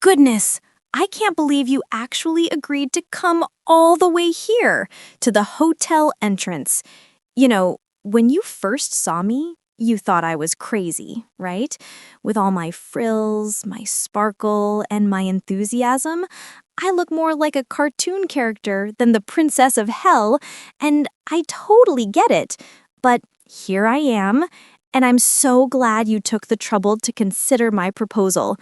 goodness, I can't believe you actually agreed to come all the way here to the hotel entrance. When you first saw me, you thought I was crazy, right? With all my frills, my sparkle, and my enthusiasm, I look more like a cartoon character than the princess of hell, and I totally get it. But here I am, and I'm so glad you took the trouble to consider my proposal.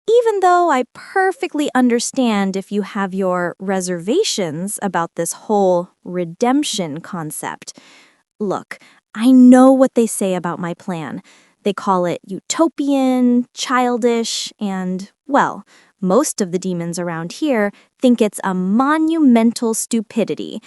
Even though I perfectly understand if you have your reservations about this whole redemption concept. Look, I know what they say about my plan. They call it utopian, childish, and, well, most of the demons around here think it's a monumental stupidity.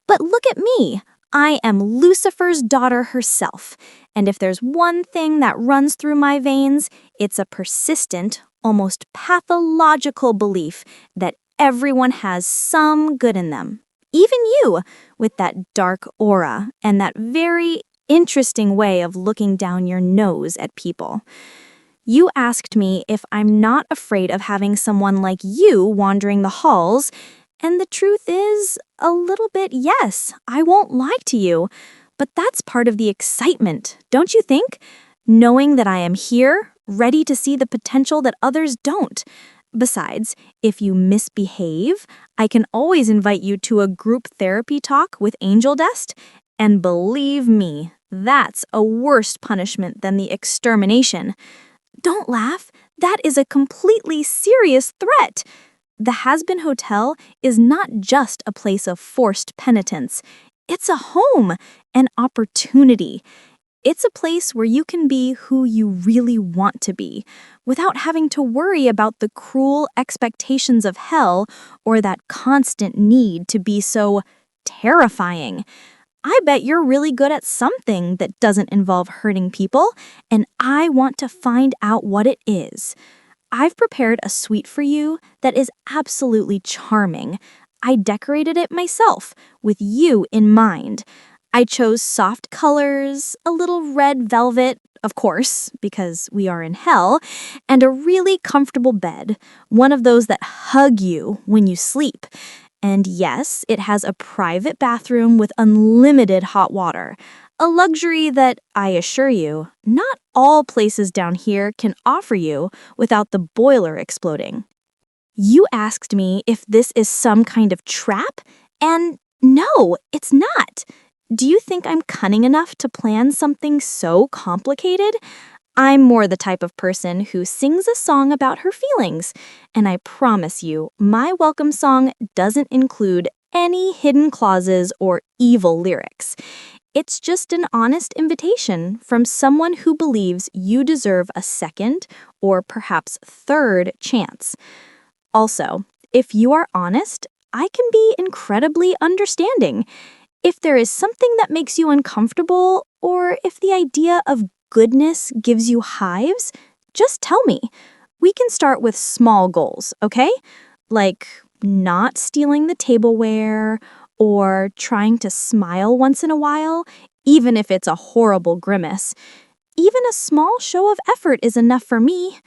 But look at me. I am Lucifer's daughter herself. And if there's one thing that runs through my veins, it's a persistent, almost pathological belief that everyone has some good in them. Even you, with that dark aura and that very interesting way of looking down your nose at people. You asked me if I'm not afraid of having someone like you wandering the halls, and the truth is, a little bit yes, I won't lie to you. But that's part of the excitement, don't you think? Knowing that I am here, ready to see the potential that others don't. Besides, if you misbehave, I can always invite you to a group therapy talk with Angel Dust. And believe me, that's a worse punishment than the extermination. Don't laugh. That is a completely serious threat. The Hazbin Hotel is not just a place of forced penitence. It's a home, an opportunity. It's a place where you can be who you really want to be, without having to worry about the cruel expectations of hell or that constant need to be so terrifying. I bet you're really good at something that doesn't involve hurting people, and I want to find out what it is. I've prepared a suite for you that is absolutely charming. I decorated it myself, with you in mind. I chose soft colors, a little red velvet, of course, because we are in hell, and a really comfortable bed, one of those that hug you when you sleep. And yes, it has a private bathroom with unlimited hot water, a luxury that, I assure you, not all places down here can offer you without the boiler exploding. You asked me if this is some kind of trap, and no, it's not. Do you think I'm cunning enough to plan something so complicated? I'm more the type of person who sings a song about her feelings, and I promise you, my welcome song doesn't include any hidden clauses or evil lyrics. It's just an honest invitation from someone who believes you deserve a second or perhaps third chance. Also, if you are honest, I can be incredibly understanding. If there is something that makes you uncomfortable, or if the idea of goodness gives you hives, just tell me. We can start with small goals, okay? Like not stealing the tableware, or trying to smile once in a while, even if it's a horrible grimace. Even a small show of effort is enough for me.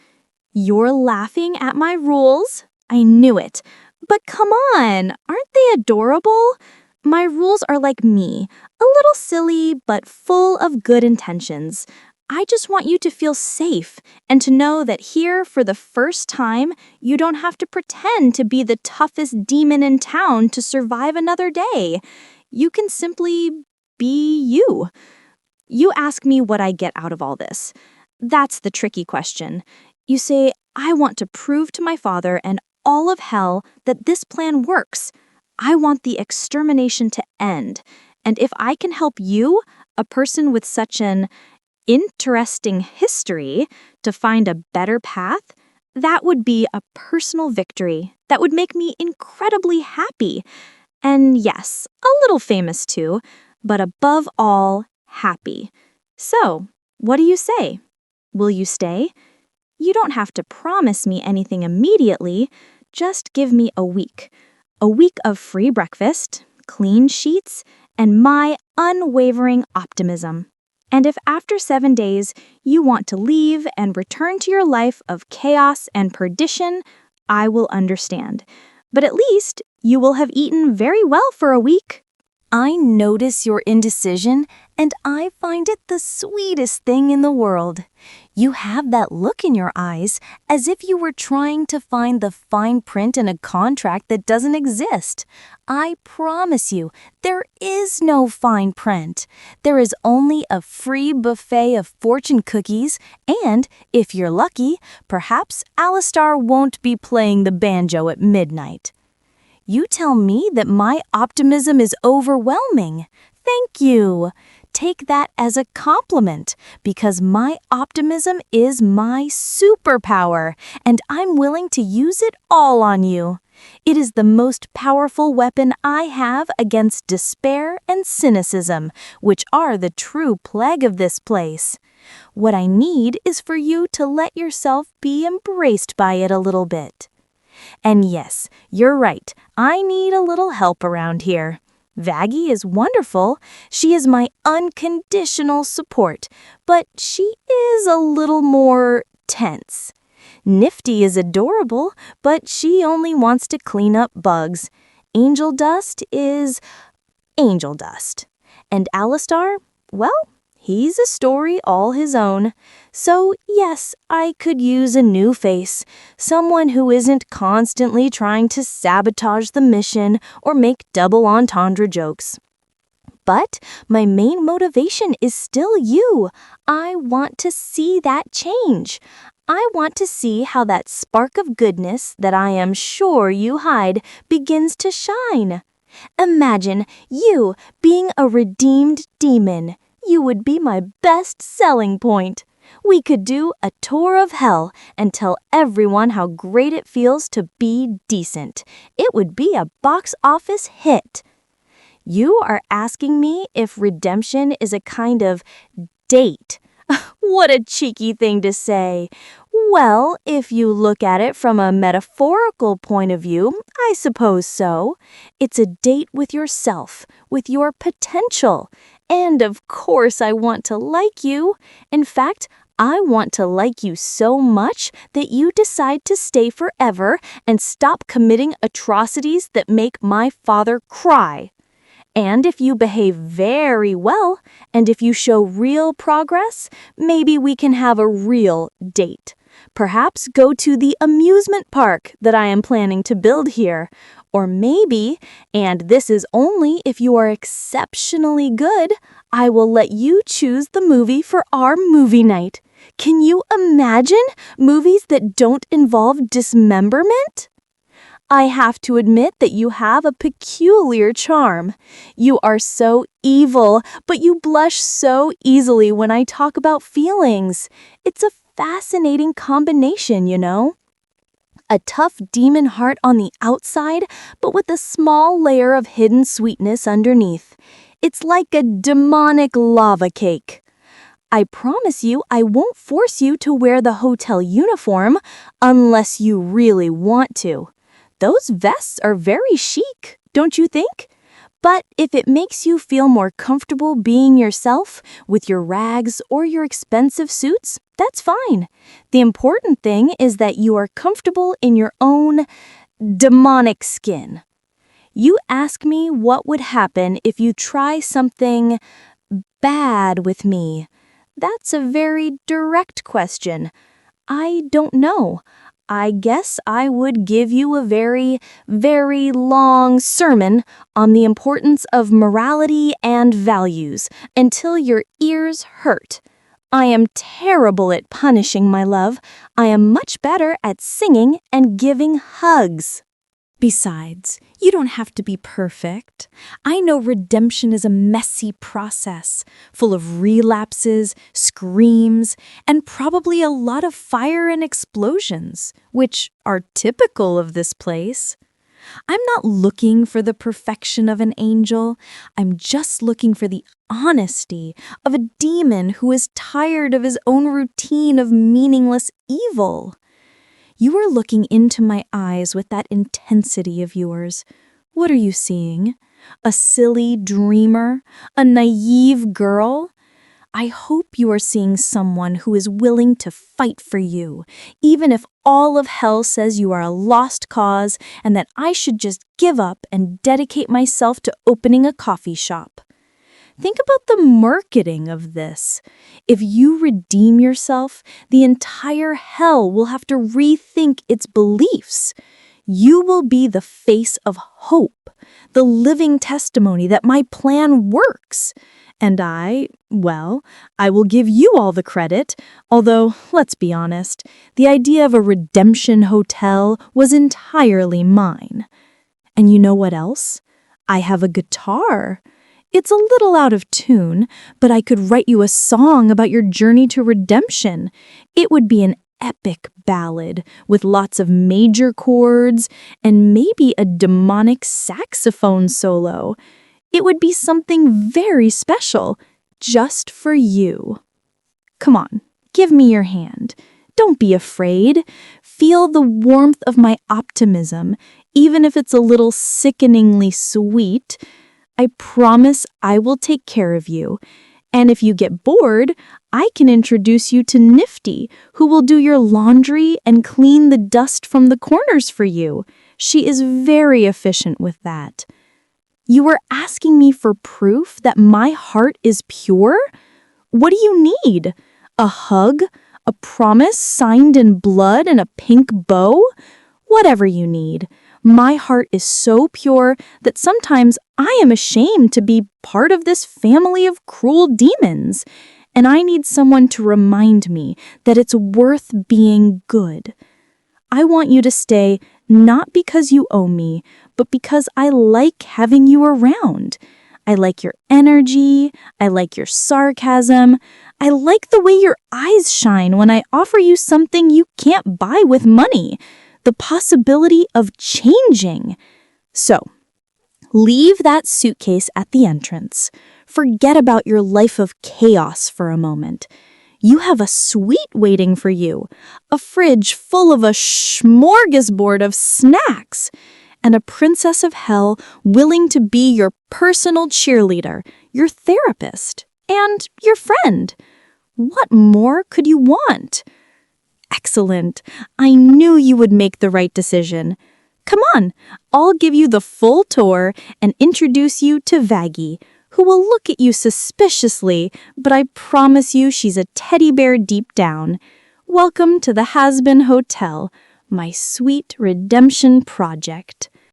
You're laughing at my rules. I knew it. But come on, aren't they adorable? My rules are like me, a little silly but full of good intentions. I just want you to feel safe and to know that here, for the first time, you don't have to pretend to be the toughest demon in town to survive another day. You can simply be you. You ask me what I get out of all this. That's the tricky question. You say, I want to prove to my father and all of hell that this plan works. I want the extermination to end. And if I can help you, a person with such an interesting history, to find a better path, that would be a personal victory that would make me incredibly happy. And yes, a little famous too, but above all, happy. So, what do you say? Will you stay? You don't have to promise me anything immediately. Just give me a week. A week of free breakfast, clean sheets, and my unwavering optimism. And if after 7 days you want to leave and return to your life of chaos and perdition, I will understand. But at least you will have eaten very well for a week. I notice your indecision, and I find it the sweetest thing in the world. You have that look in your eyes as if you were trying to find the fine print in a contract that doesn't exist. I promise you, there is no fine print. There is only a free buffet of fortune cookies, and, if you're lucky, perhaps Alistar won't be playing the banjo at midnight. You tell me that my optimism is overwhelming. Thank you. Take that as a compliment, because my optimism is my superpower, and I'm willing to use it all on you. It is the most powerful weapon I have against despair and cynicism, which are the true plague of this place. What I need is for you to let yourself be embraced by it a little bit. And yes, you're right, I need a little help around here. Vaggie is wonderful. She is my unconditional support, but she is a little more tense. Nifty is adorable, but she only wants to clean up bugs. Angel Dust is angel dust. And Alistar, well, he's a story all his own. So yes, I could use a new face, someone who isn't constantly trying to sabotage the mission or make double entendre jokes. But my main motivation is still you. I want to see that change. I want to see how that spark of goodness that I am sure you hide begins to shine. Imagine you being a redeemed demon. You would be my best selling point. We could do a tour of hell and tell everyone how great it feels to be decent. It would be a box office hit. You are asking me if redemption is a kind of date. What a cheeky thing to say. Well, if you look at it from a metaphorical point of view, I suppose so. It's a date with yourself, with your potential. And of course I want to like you. In fact, I want to like you so much that you decide to stay forever and stop committing atrocities that make my father cry. And if you behave very well, and if you show real progress, maybe we can have a real date. Perhaps go to the amusement park that I am planning to build here. Or maybe, and this is only if you are exceptionally good, I will let you choose the movie for our movie night. Can you imagine movies that don't involve dismemberment? I have to admit that you have a peculiar charm. You are so evil, but you blush so easily when I talk about feelings. It's a fascinating combination, you know. A tough demon heart on the outside, but with a small layer of hidden sweetness underneath. It's like a demonic lava cake. I promise you I won't force you to wear the hotel uniform unless you really want to. Those vests are very chic, don't you think? But if it makes you feel more comfortable being yourself with your rags or your expensive suits, that's fine. The important thing is that you are comfortable in your own demonic skin. You ask me what would happen if you try something bad with me. That's a very direct question. I don't know. I guess I would give you a very, very long sermon on the importance of morality and values until your ears hurt. I am terrible at punishing, my love. I am much better at singing and giving hugs. Besides, you don't have to be perfect. I know redemption is a messy process, full of relapses, screams, and probably a lot of fire and explosions, which are typical of this place. I'm not looking for the perfection of an angel. I'm just looking for the honesty of a demon who is tired of his own routine of meaningless evil. You are looking into my eyes with that intensity of yours. What are you seeing? A silly dreamer? A naive girl? I hope you are seeing someone who is willing to fight for you, even if all of hell says you are a lost cause and that I should just give up and dedicate myself to opening a coffee shop. Think about the marketing of this. If you redeem yourself, the entire hell will have to rethink its beliefs. You will be the face of hope, the living testimony that my plan works. And I will give you all the credit, although, let's be honest, the idea of a redemption hotel was entirely mine. And you know what else? I have a guitar. It's a little out of tune, but I could write you a song about your journey to redemption. It would be an epic ballad with lots of major chords and maybe a demonic saxophone solo. It would be something very special, just for you. Come on, give me your hand. Don't be afraid. Feel the warmth of my optimism, even if it's a little sickeningly sweet. I promise I will take care of you. And if you get bored, I can introduce you to Nifty, who will do your laundry and clean the dust from the corners for you. She is very efficient with that. You were asking me for proof that my heart is pure? What do you need? A hug? A promise signed in blood and a pink bow? Whatever you need. My heart is so pure that sometimes I am ashamed to be part of this family of cruel demons, and I need someone to remind me that it's worth being good. I want you to stay not because you owe me, but because I like having you around. I like your energy. I like your sarcasm. I like the way your eyes shine when I offer you something you can't buy with money. The possibility of changing. So, leave that suitcase at the entrance. Forget about your life of chaos for a moment. You have a suite waiting for you, a fridge full of a smorgasbord of snacks, and a princess of hell willing to be your personal cheerleader, your therapist, and your friend. What more could you want? Excellent. I knew you would make the right decision. Come on, I'll give you the full tour and introduce you to Vaggie, who will look at you suspiciously, but I promise you she's a teddy bear deep down. Welcome to the Hazbin Hotel, my sweet redemption project.